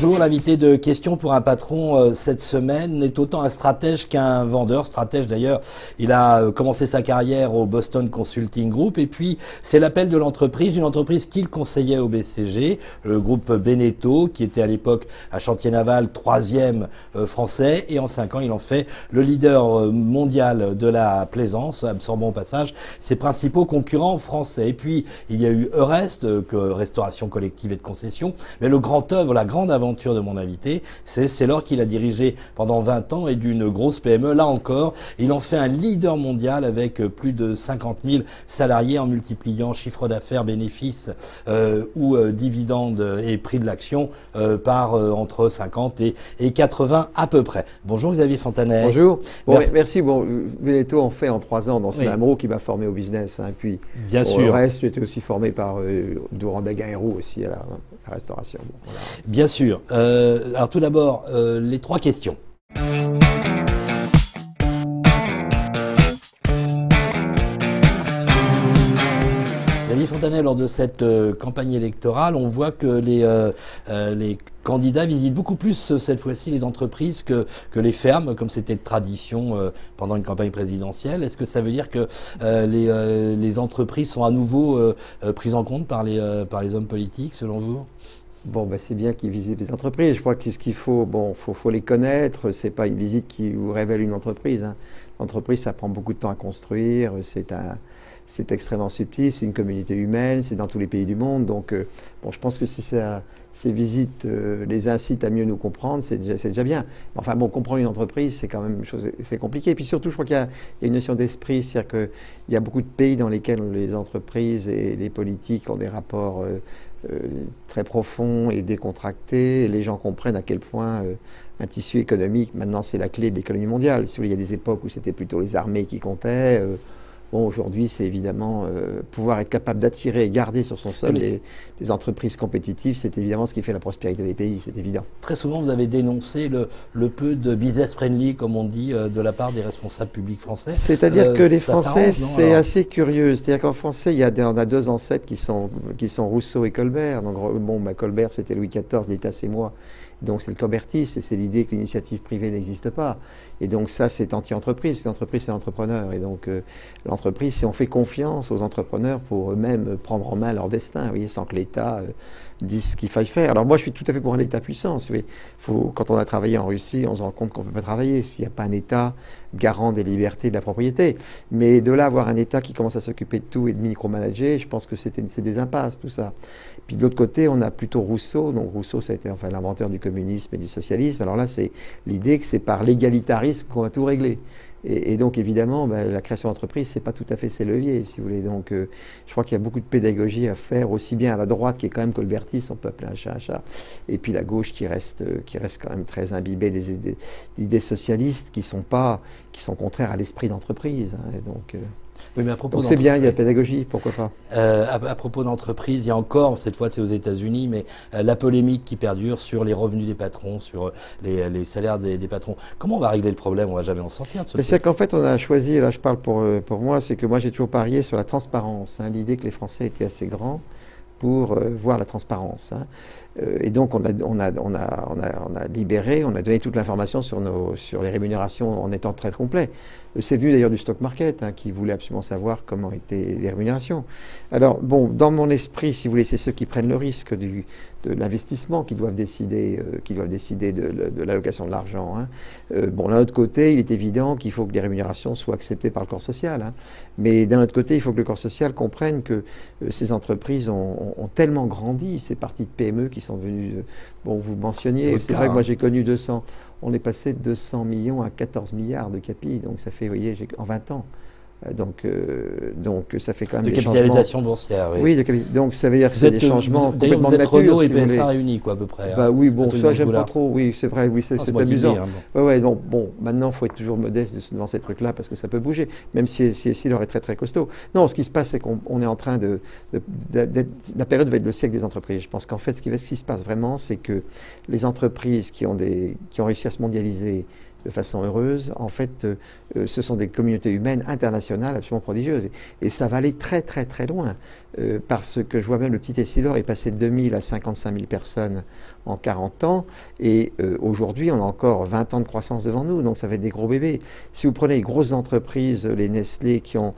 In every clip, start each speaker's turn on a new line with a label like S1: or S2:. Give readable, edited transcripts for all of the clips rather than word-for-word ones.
S1: Bonjour, l'invité de Questions pour un patron cette semaine est autant un stratège qu'un vendeur. Stratège d'ailleurs, il a commencé sa carrière au Boston Consulting Group et puis c'est l'appel de l'entreprise, une entreprise qu'il conseillait au BCG, le groupe Beneteau, qui était à l'époque à Chantier Naval, 3e français, et en 5 ans il en fait le leader mondial de la plaisance, absorbant au passage ses principaux concurrents français. Et puis il y a eu Eurest, restauration collective et de concession, mais le grand œuvre, la grande aventure de mon invité, c'est Célor qu'il a dirigé pendant 20 ans et d'une grosse PME. Là encore, il en fait un leader mondial avec plus de 50 000 salariés en multipliant chiffre d'affaires, bénéfices ou dividendes et prix de l'action par entre 50 et 80 à peu près. Bonjour Xavier Fontanet.
S2: Bonjour. Bon, merci. Bon, Beneteau en fait en 3 ans, donc c'est Amro qui m'a formé au business. Hein. Puis,
S1: bien sûr.
S2: Le reste, j'ai été aussi formé par Doran Daguerreau aussi à la restauration. Bon, voilà.
S1: Bien sûr. Alors tout d'abord, les 3 questions. Xavier Fontanet, lors de cette campagne électorale, on voit que les candidats visitent beaucoup plus cette fois-ci les entreprises que les fermes, comme c'était de tradition pendant une campagne présidentielle. Est-ce que ça veut dire que les entreprises sont à nouveau prises en compte par les hommes politiques, selon vous ?
S2: Bon, ben c'est bien qu'ils visitent les entreprises. Je crois que ce qu'il faut, faut les connaître. C'est pas une visite qui vous révèle une entreprise. Hein. L'entreprise, ça prend beaucoup de temps à construire. C'est extrêmement subtil. C'est une communauté humaine. C'est dans tous les pays du monde. Donc, je pense que si ces visites les incitent à mieux nous comprendre, c'est déjà bien. Enfin, comprendre une entreprise, c'est quand même une chose, c'est compliqué. Et puis surtout, je crois qu'il y a une notion d'esprit, c'est-à-dire qu'il y a beaucoup de pays dans lesquels les entreprises et les politiques ont des rapports très profonds et décontractés. Et les gens comprennent à quel point un tissu économique, maintenant, c'est la clé de l'économie mondiale. Si vous voulez, il y a des époques où c'était plutôt les armées qui comptaient. Aujourd'hui, c'est évidemment pouvoir être capable d'attirer et garder sur son sol les entreprises compétitives, c'est évidemment ce qui fait la prospérité des pays, c'est évident.
S1: Très souvent, vous avez dénoncé le peu de business friendly, comme on dit, de la part des responsables publics français.
S2: C'est-à-dire que les Français, c'est assez curieux. C'est-à-dire qu'en français, on a 2 ancêtres qui sont Rousseau et Colbert. Donc, Colbert, c'était Louis XIV, l'État, c'est moi. Donc c'est le colbertisme, et c'est l'idée que l'initiative privée n'existe pas. Et donc ça, c'est anti-entreprise. L'entreprise, c'est l'entrepreneur. Et donc l'entreprise, c'est on fait confiance aux entrepreneurs pour eux-mêmes prendre en main leur destin, vous voyez, sans que l'État dise ce qu'il faille faire. Alors moi, je suis tout à fait pour un État puissant. Quand on a travaillé en Russie, on se rend compte qu'on ne peut pas travailler s'il n'y a pas un État garant des libertés de la propriété. Mais de là, avoir un État qui commence à s'occuper de tout et de micromanager, je pense que c'est des impasses, tout ça. Puis de l'autre côté, on a plutôt Rousseau. Donc Rousseau, ça a été l'inventeur du communisme et du socialisme. Alors là, c'est l'idée que c'est par l'égalitarisme qu'on va tout régler. Et donc, évidemment, la création d'entreprise, c'est pas tout à fait ses leviers, si vous voulez. Donc, je crois qu'il y a beaucoup de pédagogie à faire, aussi bien à la droite, qui est quand même colbertiste, on peut appeler un chat un chat, et puis la gauche qui reste quand même très imbibée des idées socialistes qui sont contraires à l'esprit d'entreprise. Hein, et donc,
S1: oui, mais à propos
S2: c'est bien, il y a la pédagogie, pourquoi pas.
S1: À propos d'entreprise, il y a encore, cette fois c'est aux États-Unis, mais la polémique qui perdure sur les revenus des patrons, sur les salaires des patrons. Comment on va régler le problème? On va jamais en sortir de ce truc.
S2: C'est qu'en fait, on a choisi, et là je parle pour moi, c'est que moi j'ai toujours parié sur la transparence, hein, l'idée que les Français étaient assez grands pour voir la transparence. Hein. Et donc on a libéré, on a donné toute l'information sur les rémunérations en étant très complet. C'est venu d'ailleurs du stock market, hein, qui voulait absolument savoir comment étaient les rémunérations. Alors dans mon esprit, si vous voulez, c'est ceux qui prennent le risque de l'investissement qui doivent décider de l'allocation de l'argent. Hein. D'un autre côté, il est évident qu'il faut que les rémunérations soient acceptées par le corps social. Hein. Mais d'un autre côté, il faut que le corps social comprenne que ces entreprises ont tellement grandi, ces parties de PME qui sont devenues, vous mentionniez, c'est vrai que moi j'ai connu 200, on est passé de 200 millions à 14 milliards de capi, donc ça fait, vous voyez, en 20 ans. Donc ça fait quand même
S1: de
S2: des
S1: capitalisation
S2: changements.
S1: Boursière, oui.
S2: Oui, donc ça veut dire que c'est des changements complètement de nature.
S1: Renault et PSA réunis, quoi, à peu près.
S2: Bah oui, ça j'aime pas trop. Oui, c'est vrai, oui, c'est amusant. Maintenant, il faut être toujours modeste devant ces trucs-là parce que ça peut bouger, même si leur est très très costaud. Non, ce qui se passe, c'est qu'on est en train la période va être le siècle des entreprises. Je pense qu'en fait, ce qui se passe vraiment, c'est que les entreprises qui ont réussi à se mondialiser de façon heureuse. En fait, ce sont des communautés humaines internationales absolument prodigieuses. Et ça va aller très très très loin. Parce que je vois même le petit Essilor est passé de 2000 à 55 000 personnes en 40 ans. Et aujourd'hui, on a encore 20 ans de croissance devant nous. Donc ça va être des gros bébés. Si vous prenez les grosses entreprises, les Nestlé qui ont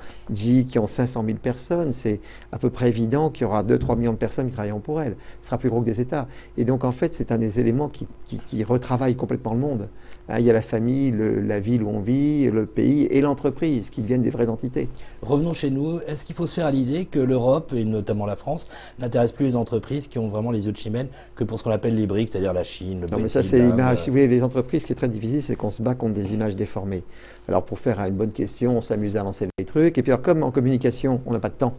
S2: 500 000 personnes, c'est à peu près évident qu'il y aura 2-3 millions de personnes qui travailleront pour elles. Ce sera plus gros que des États. Et donc en fait, c'est un des éléments qui retravaille complètement le monde. Hein, il y a la famille, la ville où on vit, le pays et l'entreprise qui deviennent des vraies entités.
S1: Revenons chez nous. Est-ce qu'il faut se faire à l'idée que l'Europe, et notamment la France, n'intéresse plus les entreprises qui ont vraiment les yeux de chimène que pour ce qu'on appelle les BRICS, c'est-à-dire la Chine, le Brésil?
S2: Non, mais ça, c'est l'image. Si vous voulez, les entreprises, ce qui est très difficile, c'est qu'on se bat contre des images déformées. Alors, pour faire une bonne question, on s'amuse à lancer les trucs. Et puis, alors, comme en communication, on n'a pas de temps.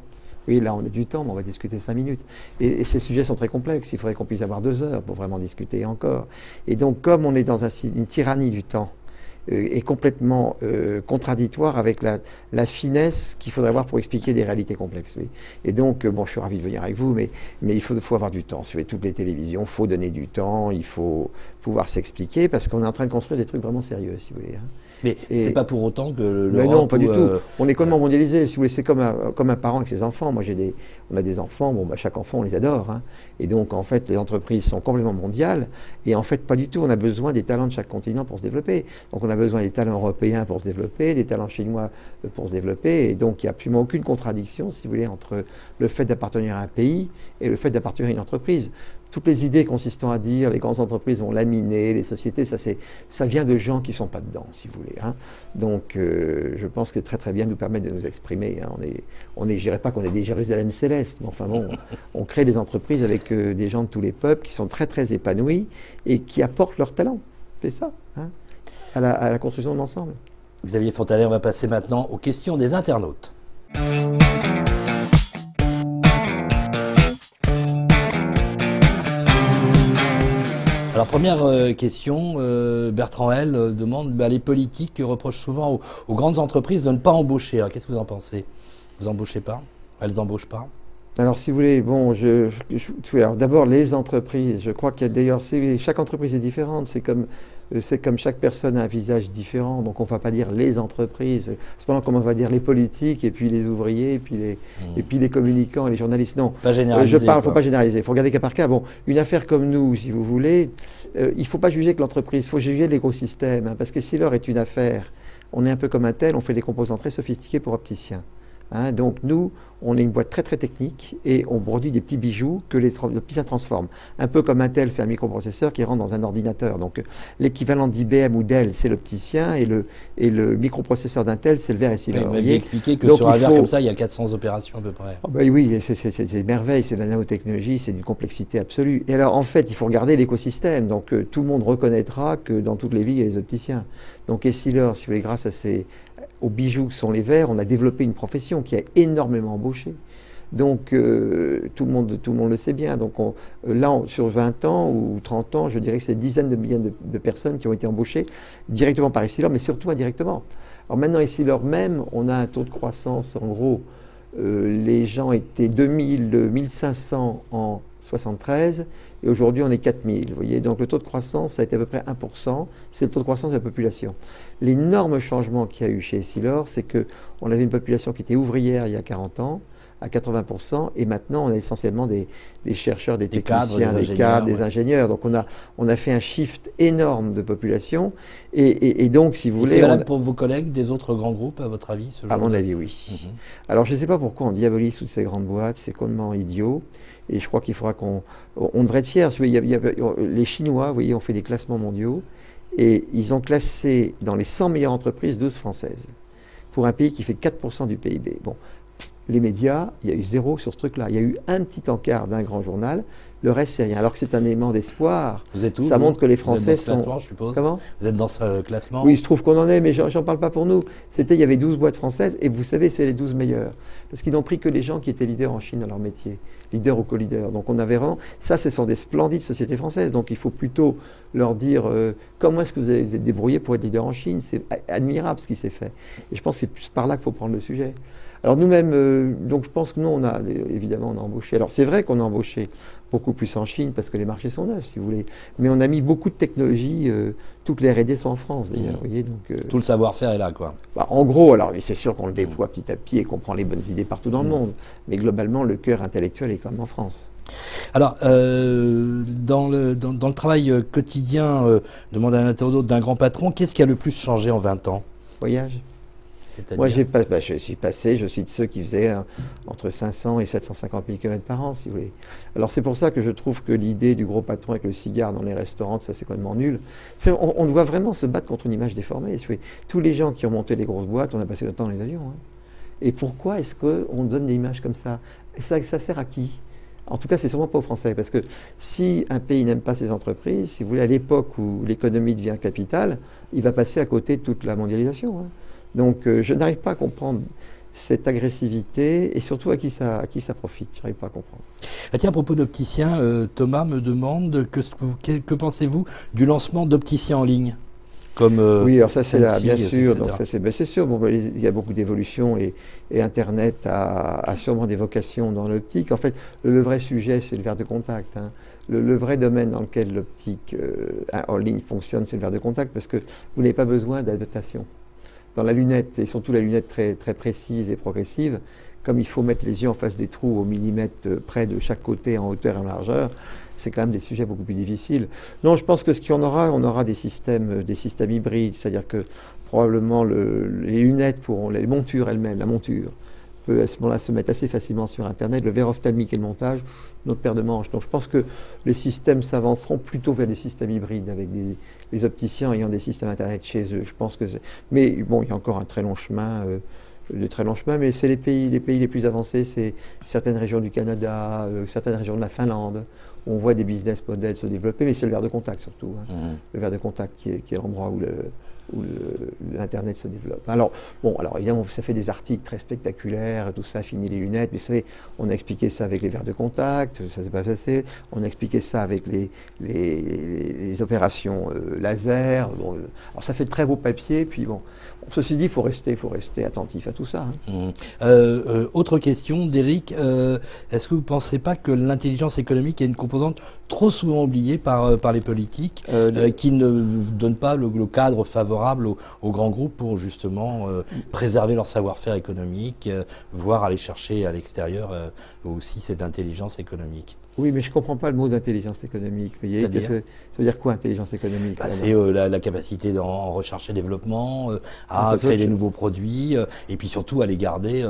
S2: Oui, là, on a du temps, mais on va discuter 5 minutes. Et ces sujets sont très complexes. Il faudrait qu'on puisse avoir 2 heures pour vraiment discuter encore. Et donc, comme on est dans une tyrannie du temps, est complètement contradictoire avec la finesse qu'il faudrait avoir pour expliquer des réalités complexes. Oui. Et donc, bon, je suis ravi de venir avec vous, mais il faut avoir du temps. Sur toutes les télévisions, il faut donner du temps, il faut pouvoir s'expliquer, parce qu'on est en train de construire des trucs vraiment sérieux, si vous voulez. Hein.
S1: Mais c'est pas pour autant que l'Europe...
S2: Mais non, pas du tout. On est complètement mondialisé. Si vous voulez, c'est comme un parent avec ses enfants. Moi, on a des enfants. Bon, bah, chaque enfant, on les adore. Hein. Et donc, en fait, les entreprises sont complètement mondiales. Et en fait, pas du tout. On a besoin des talents de chaque continent pour se développer. Donc, on a besoin des talents européens pour se développer, des talents chinois pour se développer. Et donc, il n'y a absolument aucune contradiction, si vous voulez, entre le fait d'appartenir à un pays et le fait d'appartenir à une entreprise. Toutes les idées consistant à dire les grandes entreprises vont laminer les sociétés, ça vient de gens qui ne sont pas dedans, si vous voulez. Hein. Donc, je pense que c'est très très bien de nous permettre de nous exprimer. Hein. Je dirais pas qu'on est des Jérusalem célestes, mais enfin bon, on crée des entreprises avec des gens de tous les peuples qui sont très très épanouis et qui apportent leur talent. C'est ça, hein, à la construction de l'ensemble.
S1: Xavier Fontanet, on va passer maintenant aux questions des internautes. Alors première question, Bertrand L demande, les politiques reprochent souvent aux grandes entreprises de ne pas embaucher. Alors qu'est-ce que vous en pensez? Vous embauchez pas? Elles n'embauchent pas?
S2: Alors si vous voulez, bon, alors d'abord les entreprises, je crois qu'il y a d'ailleurs, chaque entreprise est différente, c'est comme chaque personne a un visage différent, donc on ne va pas dire les entreprises, cependant comme on va dire les politiques, et puis les ouvriers, et puis les communicants, et les journalistes. Non,
S1: pas généraliser,
S2: il ne faut pas généraliser, il faut regarder cas par cas. Bon, une affaire comme nous, si vous voulez, il ne faut pas juger que l'entreprise, il faut juger l'écosystème, hein, parce que si l'or est une affaire, on est un peu comme un tel, on fait des composants très sophistiqués pour opticiens. Hein, donc nous, on est une boîte très très technique et on produit des petits bijoux que les opticiens transforment. Un peu comme Intel fait un microprocesseur qui rentre dans un ordinateur. Donc l'équivalent d'IBM ou Dell, c'est l'opticien et le microprocesseur d'Intel, c'est le verre Essilor.
S1: Vous m'aviez expliqué que donc, sur un verre comme ça, il y a 400 opérations à peu près.
S2: Oh ben oui, c'est merveille, c'est de la nanotechnologie, c'est d'une complexité absolue. Et alors en fait, il faut regarder l'écosystème. Donc tout le monde reconnaîtra que dans toutes les villes, il y a les opticiens. Donc Essilor, si vous voulez, grâce aux bijoux que sont les verres, on a développé une profession qui a énormément embauché. Donc tout le monde le sait bien. Donc là, sur 20 ans ou 30 ans, je dirais que c'est des dizaines de milliers de personnes qui ont été embauchées directement par Essilor, mais surtout indirectement. Alors maintenant, Essilor même, on a un taux de croissance, en gros, les gens étaient 2000, 1500 en 73, et aujourd'hui on est 4000. Vous voyez, donc le taux de croissance, ça a été à peu près 1%, c'est le taux de croissance de la population. L'énorme changement qu'il y a eu chez Essilor, c'est qu'on avait une population qui était ouvrière il y a 40 ans, à 80%, et maintenant on a essentiellement des chercheurs, des techniciens, des cadres, des ingénieurs. Donc on a fait un shift énorme de population, et donc si vous voulez...
S1: C'est valable pour vos collègues des autres grands groupes, à votre avis,
S2: À mon avis, oui. Alors je ne sais pas pourquoi on diabolise toutes ces grandes boîtes, c'est complètement idiot. Et je crois qu'il faudra on devrait être fiers. Les Chinois, vous voyez, ont fait des classements mondiaux et ils ont classé dans les 100 meilleures entreprises 12 françaises pour un pays qui fait 4% du PIB. Bon, les médias, il y a eu 0 sur ce truc-là. Il y a eu un petit encart d'un grand journal. Le reste, c'est rien. Alors que c'est un élément d'espoir.
S1: Vous êtes où,
S2: ça montre que les Français
S1: vous êtes dans ce classement, je suppose.
S2: Comment?
S1: Vous êtes dans ce classement?
S2: Oui, il se trouve qu'on en est, mais j'en parle pas pour nous. Il y avait 12 boîtes françaises, et vous savez, c'est les 12 meilleures. Parce qu'ils n'ont pris que les gens qui étaient leaders en Chine dans leur métier. Leaders ou co-leaders. Donc on avait vraiment... Ça, ce sont des splendides sociétés françaises. Donc il faut plutôt leur dire comment est-ce que vous êtes débrouillés pour être leader en Chine. C'est admirable ce qui s'est fait. Et je pense que c'est plus par là qu'il faut prendre le sujet. Alors nous-mêmes, donc je pense que nous, évidemment, on a embauché. Alors c'est vrai qu'on a embauché beaucoup plus en Chine parce que les marchés sont neufs, si vous voulez. Mais on a mis beaucoup de technologies, toutes les R&D sont en France d'ailleurs. Vous voyez, donc,
S1: tout le savoir-faire est là, quoi.
S2: Bah, en gros, alors c'est sûr qu'on le déploie petit à petit et qu'on prend les bonnes idées partout dans le monde. Mais globalement, le cœur intellectuel est quand même en France.
S1: Alors, dans le travail quotidien, demande à un internaute d'un grand patron, qu'est-ce qui a le plus changé en 20 ans?
S2: Voyage. Moi, je suis de ceux qui faisaient entre 500 et 750 000 km par an, si vous voulez. Alors, c'est pour ça que je trouve que l'idée du gros patron avec le cigare dans les restaurants, ça, c'est complètement nul. On doit vraiment se battre contre une image déformée. Si vous voulez. Tous les gens qui ont monté les grosses boîtes, on a passé le temps dans les avions. Hein. Et pourquoi est-ce qu'on donne des images comme ça? Et ça sert à qui? En tout cas, c'est sûrement pas aux Français, parce que si un pays n'aime pas ses entreprises, si vous voulez, à l'époque où l'économie devient capitale, il va passer à côté de toute la mondialisation. Hein. Donc, je n'arrive pas à comprendre cette agressivité et surtout à qui ça profite. Je n'arrive pas à comprendre.
S1: Ah tiens, à propos d'opticiens, Thomas me demande que pensez-vous du lancement d'opticiens en ligne comme,
S2: oui, alors ça c'est bien sûr,
S1: etc.
S2: donc ça c'est sûr. Bon, il y a beaucoup d'évolutions et Internet a sûrement des vocations dans l'optique. En fait, le vrai sujet c'est le verre de contact. Hein. Le vrai domaine dans lequel l'optique en ligne fonctionne, c'est le verre de contact parce que vous n'avez pas besoin d'adaptation. Dans la lunette, et surtout la lunette très, très précise et progressive, comme il faut mettre les yeux en face des trous au millimètre près de chaque côté en hauteur et en largeur, c'est quand même des sujets beaucoup plus difficiles. Non, je pense que ce qu'on aura, on aura des systèmes hybrides, c'est-à-dire que probablement les lunettes pourront, les montures elles-mêmes, la monture peut à ce moment-là se mettre assez facilement sur Internet, le verre ophtalmique et le montage, notre paire de manches. Donc je pense que les systèmes s'avanceront plutôt vers des systèmes hybrides avec les opticiens ayant des systèmes Internet chez eux. Je pense que mais bon, il y a encore un très long chemin. Mais c'est les pays les plus avancés, c'est certaines régions du Canada, certaines régions de la Finlande, où on voit des business models se développer, mais c'est le verre de contact surtout. Hein. Le verre de contact qui est l'endroit où l'Internet se développe. Alors, évidemment, ça fait des articles très spectaculaires, tout ça, fini les lunettes, mais vous savez, on a expliqué ça avec les verres de contact, ça s'est pas passé, on a expliqué ça avec les opérations laser, bon, alors ça fait de très beaux papiers, puis bon, ceci dit, il faut rester attentif à tout ça. Hein.
S1: Autre question d'Éric, est-ce que vous ne pensez pas que l'intelligence économique est une composante trop souvent oubliée par les politiques, qui ne donnent pas le cadre favorable aux grands groupes pour justement préserver leur savoir-faire économique, voire aller chercher à l'extérieur aussi cette intelligence économique?
S2: Oui, mais je ne comprends pas le mot d'intelligence économique. Ça veut dire quoi, intelligence économique?
S1: C'est la capacité en recherche et développement, à créer des nouveaux produits, et puis surtout à les garder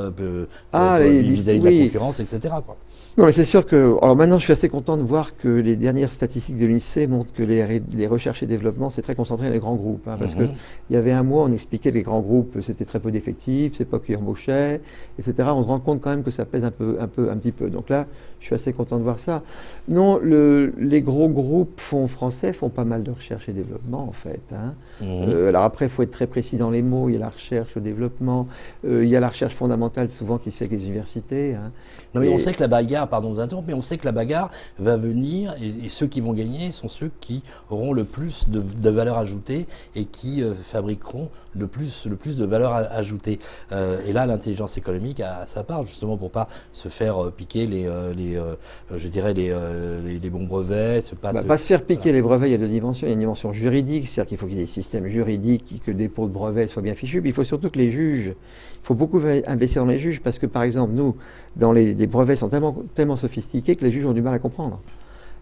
S1: vis-à-vis de la concurrence, etc. quoi.
S2: Non, mais c'est sûr que... Alors maintenant, je suis assez content de voir que les dernières statistiques de l'INSEE montrent que les recherches et développements, c'est très concentré dans les grands groupes. Hein, parce que il y avait un mois, on expliquait que les grands groupes, c'était très peu d'effectifs, c'est pas qui embauchaient, etc. On se rend compte quand même que ça pèse un petit peu. Donc là, je suis assez content de voir ça. Non, les gros groupes français font pas mal de recherche et développement, en fait. Hein. Alors après, il faut être très précis dans les mots. Il y a la recherche, le développement. Il y a la recherche fondamentale, souvent, qui se fait avec les universités. Hein.
S1: Non, mais on sait que la bagarre, pardon de vous interrompre, mais on sait que la bagarre va venir, et ceux qui vont gagner sont ceux qui auront le plus de valeur ajoutée et qui fabriqueront le plus de valeur ajoutée. Et là, l'intelligence économique a sa part, justement, pour pas se faire piquer les bons brevets.
S2: Pas se faire piquer les brevets, il y a deux dimensions. Il y a une dimension juridique, c'est-à-dire qu'il faut qu'il y ait des systèmes juridiques, que le dépôt de brevets soit bien fichu. Puis il faut surtout que les juges, il faut beaucoup investir dans les juges, parce que par exemple, nous, les brevets sont tellement sophistiqués que les juges ont du mal à comprendre.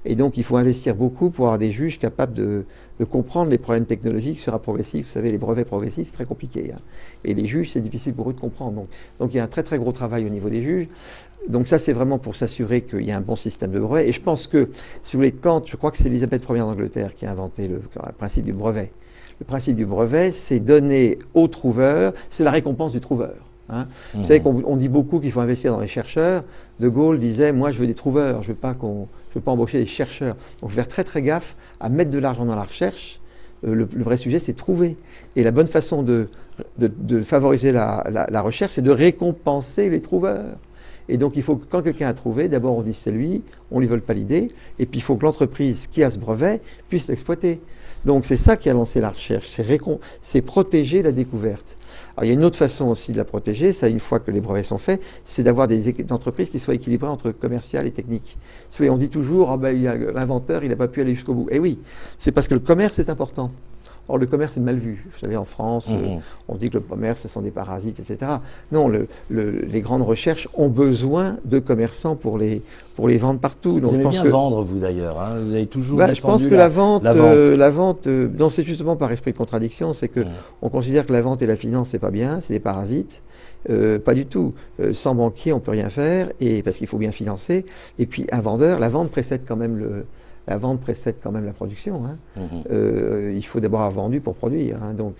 S2: Et donc, il faut investir beaucoup pour avoir des juges capables de comprendre les problèmes technologiques sur un progressif. Vous savez, les brevets progressifs, c'est très compliqué. Hein. Et les juges, c'est difficile pour eux de comprendre. Donc, il y a un très, très gros travail au niveau des juges. Donc ça, c'est vraiment pour s'assurer qu'il y a un bon système de brevet. Et je pense que, si vous voulez, je crois que c'est Élisabeth Ier d'Angleterre qui a inventé le principe du brevet. Le principe du brevet, c'est donner au trouveur, c'est la récompense du trouveur. Hein. Vous savez qu'on dit beaucoup qu'il faut investir dans les chercheurs. De Gaulle disait, moi je veux des trouveurs, je veux pas embaucher des chercheurs. Donc il faut faire très très gaffe à mettre de l'argent dans la recherche. Le vrai sujet, c'est trouver. Et la bonne façon de favoriser la recherche, c'est de récompenser les trouveurs. Et donc, il faut que quand quelqu'un a trouvé, d'abord on dit c'est lui, on lui vole pas l'idée, et puis il faut que l'entreprise qui a ce brevet puisse l'exploiter. Donc c'est ça qui a lancé la recherche, c'est protéger la découverte. Alors il y a une autre façon aussi de la protéger, ça une fois que les brevets sont faits, c'est d'avoir des entreprises qui soient équilibrées entre commercial et technique. On dit toujours, l'inventeur il n'a pas pu aller jusqu'au bout. Eh oui, c'est parce que le commerce est important. Or, le commerce est mal vu. Vous savez, en France, on dit que le commerce, ce sont des parasites, etc. Non, les grandes recherches ont besoin de commerçants pour les vendre partout.
S1: Donc, vous aimez bien vendre, vous d'ailleurs. Hein, vous avez toujours défendu
S2: je pense que la vente, non, c'est justement par esprit de contradiction, c'est que on considère que la vente et la finance, c'est pas bien, c'est des parasites. Pas du tout. Sans banquier, on peut rien faire, et parce qu'il faut bien financer. Et puis, un vendeur, la vente précède quand même la production. Hein. Il faut d'abord avoir vendu pour produire. Hein. Donc,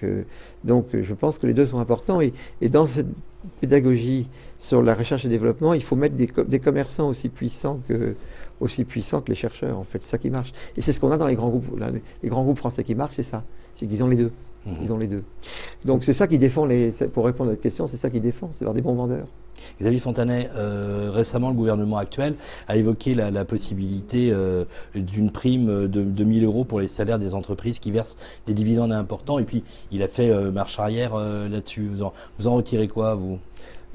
S2: je pense que les deux sont importants. Et dans cette pédagogie sur la recherche et développement, il faut mettre des commerçants aussi puissants que les chercheurs. En fait, c'est ça qui marche. Et c'est ce qu'on a dans les grands groupes. Les grands groupes français qui marchent, c'est ça. C'est qu'ils ont les deux. Ils ont les deux. Donc c'est ça qui défend pour répondre à votre question, c'est ça qui défend, c'est avoir des bons vendeurs.
S1: Xavier Fontanet, récemment le gouvernement actuel a évoqué la possibilité d'une prime de 1 000 € pour les salaires des entreprises qui versent des dividendes importants, et puis il a fait marche arrière là-dessus. Vous en retirez quoi, vous ?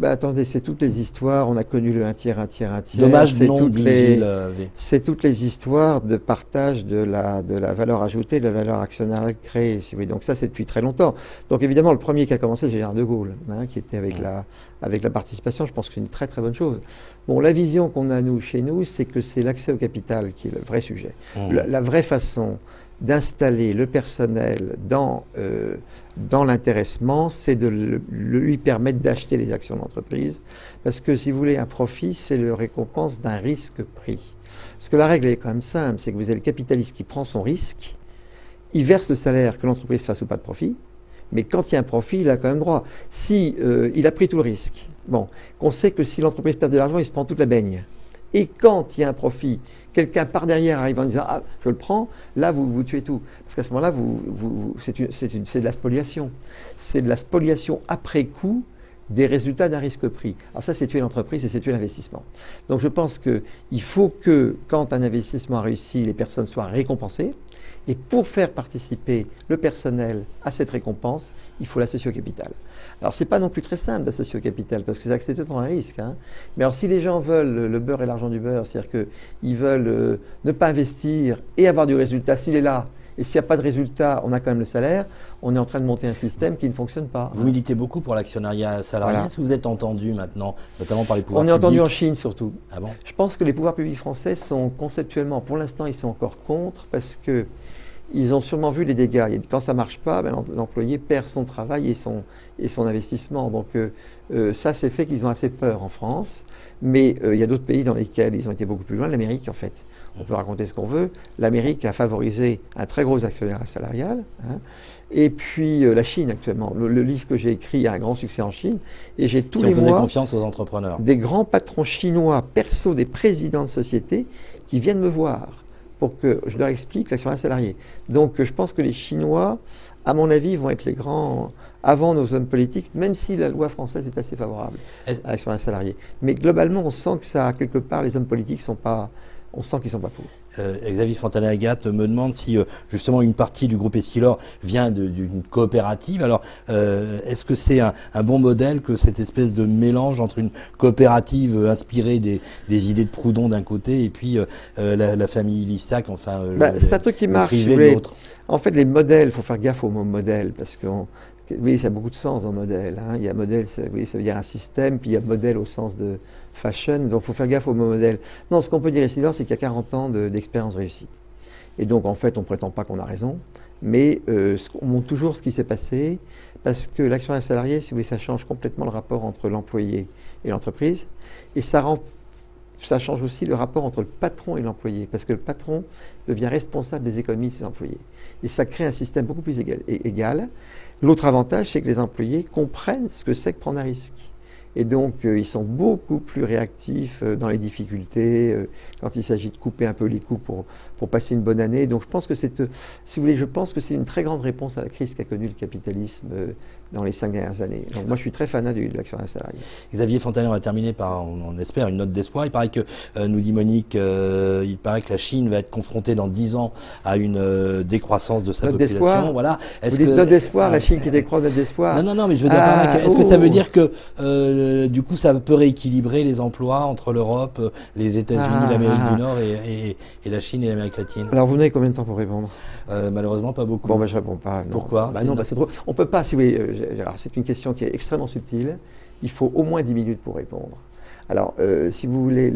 S2: Attendez, c'est toutes les histoires, on a connu le 1 tiers, 1 tiers, 1 tiers.
S1: Dommage,
S2: c'est toutes les histoires de partage de la valeur ajoutée, de la valeur actionnariale créée. Si vous voulez. Donc ça, c'est depuis très longtemps. Donc évidemment, le premier qui a commencé, c'est Général de Gaulle, hein, qui était avec la participation. Je pense que c'est une très très bonne chose. Bon, la vision qu'on a chez nous, c'est que c'est l'accès au capital qui est le vrai sujet. La vraie façon d'installer le personnel dans l'intéressement, c'est de lui permettre d'acheter les actions de l'entreprise. Parce que, si vous voulez, un profit, c'est le récompense d'un risque pris. Parce que la règle est quand même simple, c'est que vous avez le capitaliste qui prend son risque, il verse le salaire que l'entreprise fasse ou pas de profit, mais quand il y a un profit, il a quand même droit. Si il a pris tout le risque, qu'on sait que si l'entreprise perd de l'argent, il se prend toute la baigne. Et quand il y a un profit, quelqu'un par derrière arrive en disant « Ah, je le prends », là, vous tuez tout. Parce qu'à ce moment-là, c'est de la spoliation. C'est de la spoliation après coup des résultats d'un risque pris. Alors ça, c'est tuer l'entreprise et c'est tuer l'investissement. Donc je pense qu'il faut que, quand un investissement a réussi, les personnes soient récompensées. Et pour faire participer le personnel à cette récompense, il faut l'associer au capital. Alors, ce n'est pas non plus très simple d'associer au capital, parce que c'est accepté de prendre un risque. Hein. Mais alors, si les gens veulent le beurre et l'argent du beurre, c'est-à-dire qu'ils veulent ne pas investir et avoir du résultat, s'il est là, et s'il n'y a pas de résultat, on a quand même le salaire, on est en train de monter un système qui ne fonctionne pas.
S1: Vous militez beaucoup pour l'actionnariat salarié. Voilà. Est-ce que vous êtes entendu maintenant, notamment par les pouvoirs publics ?
S2: On est entendu en Chine surtout.
S1: Ah bon ?
S2: Je pense que les pouvoirs publics français sont conceptuellement, pour l'instant, ils sont encore contre, parce que ils ont sûrement vu les dégâts. Et quand ça ne marche pas, l'employé perd son travail et son investissement. Donc ça, c'est fait qu'ils ont assez peur en France. Mais il y a d'autres pays dans lesquels ils ont été beaucoup plus loin. L'Amérique, en fait. On peut raconter ce qu'on veut. L'Amérique a favorisé un très gros actionnariat salarial. Hein. Et puis la Chine, actuellement. Le livre que j'ai écrit a un grand succès en Chine. Et j'ai tous les mois...
S1: Si on faisait confiance aux entrepreneurs.
S2: Des grands patrons chinois, perso, des présidents de sociétés, qui viennent me voir pour que je leur explique l'actionnariat salarié. Donc je pense que les Chinois, à mon avis, vont être les grands avant nos hommes politiques, même si la loi française est assez favorable à l'actionnariat salarié. Mais globalement, on sent que ça, quelque part, les hommes politiques sont pas... On sent qu'ils ne sont pas pour.
S1: Xavier Fontanet-Agathe me demande si justement une partie du groupe Essilor vient d'une coopérative. Alors, est-ce que c'est un bon modèle que cette espèce de mélange entre une coopérative inspirée des idées de Proudhon d'un côté et puis la famille Lissac, enfin
S2: c'est un truc qui marche,
S1: privé de l'autre.
S2: En fait, les modèles, il faut faire gaffe au mot modèle parce que oui, ça a beaucoup de sens dans modèle. Hein. Il y a modèle, ça veut dire un système, puis il y a modèle au sens de fashion, donc il faut faire gaffe au mot modèle. Non, ce qu'on peut dire ici, c'est qu'il y a 40 ans d'expérience réussie. Et donc, en fait, on ne prétend pas qu'on a raison, mais on montre toujours ce qui s'est passé, parce que l'actionnariat salarié, si vous voulez, ça change complètement le rapport entre l'employé et l'entreprise, et ça change aussi le rapport entre le patron et l'employé, parce que le patron devient responsable des économies de ses employés. Et ça crée un système beaucoup plus égal. L'autre avantage, c'est que les employés comprennent ce que c'est que prendre un risque. Et donc, ils sont beaucoup plus réactifs dans les difficultés, quand il s'agit de couper un peu les coûts pour passer une bonne année. Donc, je pense que si vous voulez, je pense que c'est une très grande réponse à la crise qu'a connue le capitalisme dans les 5 dernières années. Donc moi, je suis très fanat de l'actionnariat salarié.
S1: Xavier Fontanet, on va terminer par, on espère, une note d'espoir. Il paraît que, nous dit Monique, il paraît que la Chine va être confrontée dans 10 ans à une décroissance de sa population. Voilà.
S2: Vous dites note d'espoir, la Chine qui décroît, note d'espoir.
S1: Non, mais je veux dire par là, est-ce que ça veut dire que, du coup, ça peut rééquilibrer les emplois entre l'Europe, les États-Unis, l'Amérique du Nord et la Chine et l'Amérique latine?
S2: Alors, vous n'avez combien de temps pour répondre?
S1: Malheureusement, pas beaucoup.
S2: Bon, je réponds pas. Non.
S1: Pourquoi?
S2: Non, c'est trop. On peut pas, si vous voulez, c'est une question qui est extrêmement subtile. Il faut au moins 10 minutes pour répondre. Alors, si vous voulez,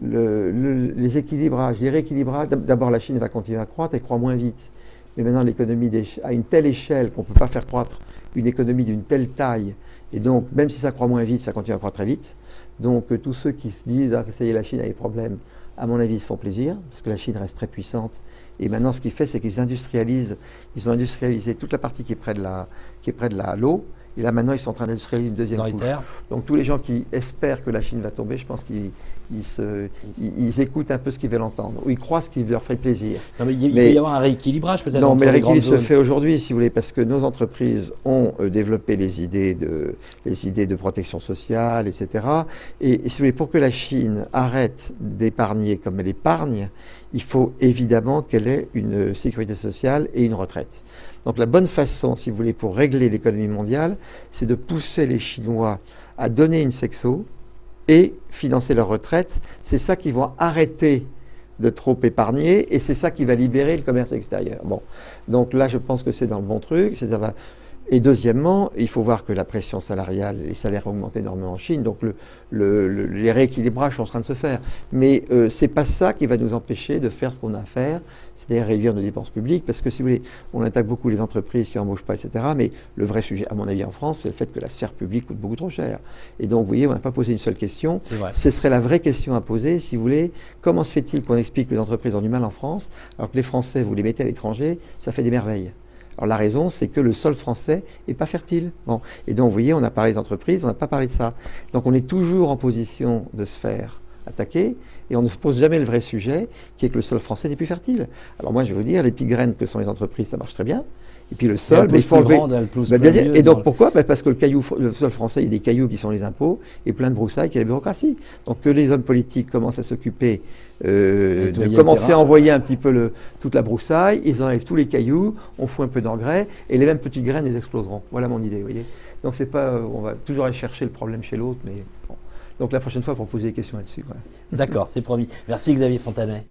S2: les équilibrages, les rééquilibrages, d'abord la Chine va continuer à croître, elle croît moins vite. Mais maintenant, l'économie à une telle échelle qu'on ne peut pas faire croître une économie d'une telle taille. Et donc, même si ça croît moins vite, ça continue à croître très vite. Donc, tous ceux qui se disent, ah, ça y est, la Chine a des problèmes, à mon avis, ils se font plaisir, parce que la Chine reste très puissante. Et maintenant, ce qu'ils font, c'est qu'ils industrialisent. Ils ont industrialisé toute la partie qui est près de l'eau. Et là, maintenant, ils sont en train d'industrialiser une deuxième couche. Donc, tous les gens qui espèrent que la Chine va tomber, je pense qu'ils écoutent un peu ce qu'ils veulent entendre, ou ils croient ce qui leur ferait plaisir.
S1: Non, mais il va y avoir un rééquilibrage peut-être.
S2: Non, mais le rééquilibre se fait aujourd'hui, si vous voulez, parce que nos entreprises ont développé les idées de protection sociale, etc. Et si vous voulez, pour que la Chine arrête d'épargner comme elle épargne, il faut évidemment qu'elle ait une sécurité sociale et une retraite. Donc la bonne façon, si vous voulez, pour régler l'économie mondiale, c'est de pousser les Chinois à donner une sexo et financer leur retraite. C'est ça qui va arrêter de trop épargner et c'est ça qui va libérer le commerce extérieur. Bon, donc là, je pense que c'est dans le bon truc. Et deuxièmement, il faut voir que la pression salariale, les salaires ont augmenté énormément en Chine, donc les rééquilibrages sont en train de se faire. Mais c'est pas ça qui va nous empêcher de faire ce qu'on a à faire, c'est-à-dire réduire nos dépenses publiques, parce que si vous voulez, on attaque beaucoup les entreprises qui n'embauchent pas, etc. Mais le vrai sujet, à mon avis, en France, c'est le fait que la sphère publique coûte beaucoup trop cher. Et donc, vous voyez, on n'a pas posé une seule question. Ce serait la vraie question à poser, si vous voulez. Comment se fait-il qu'on explique que les entreprises ont du mal en France, alors que les Français, vous les mettez à l'étranger, ça fait des merveilles? Alors la raison, c'est que le sol français n'est pas fertile. Bon. Et donc, vous voyez, on a parlé des entreprises, on n'a pas parlé de ça. Donc, on est toujours en position de se faire attaquer et on ne se pose jamais le vrai sujet, qui est que le sol français n'est plus fertile. Alors moi, je vais vous dire, les petites graines que sont les entreprises, ça marche très bien. Et puis le sol, il faut enlever. Et donc pourquoi? Parce que le sol français, il y a des cailloux qui sont les impôts et plein de broussailles qui est la bureaucratie. Donc que les hommes politiques commencent à s'occuper de commencer à envoyer un petit peu toute la broussaille, ils enlèvent tous les cailloux, on fout un peu d'engrais et les mêmes petites graines, elles exploseront. Voilà mon idée, vous voyez. Donc c'est pas, on va toujours aller chercher le problème chez l'autre, mais bon. Donc la prochaine fois, pour poser des questions là-dessus. Voilà.
S1: D'accord, c'est promis. Merci Xavier Fontanet.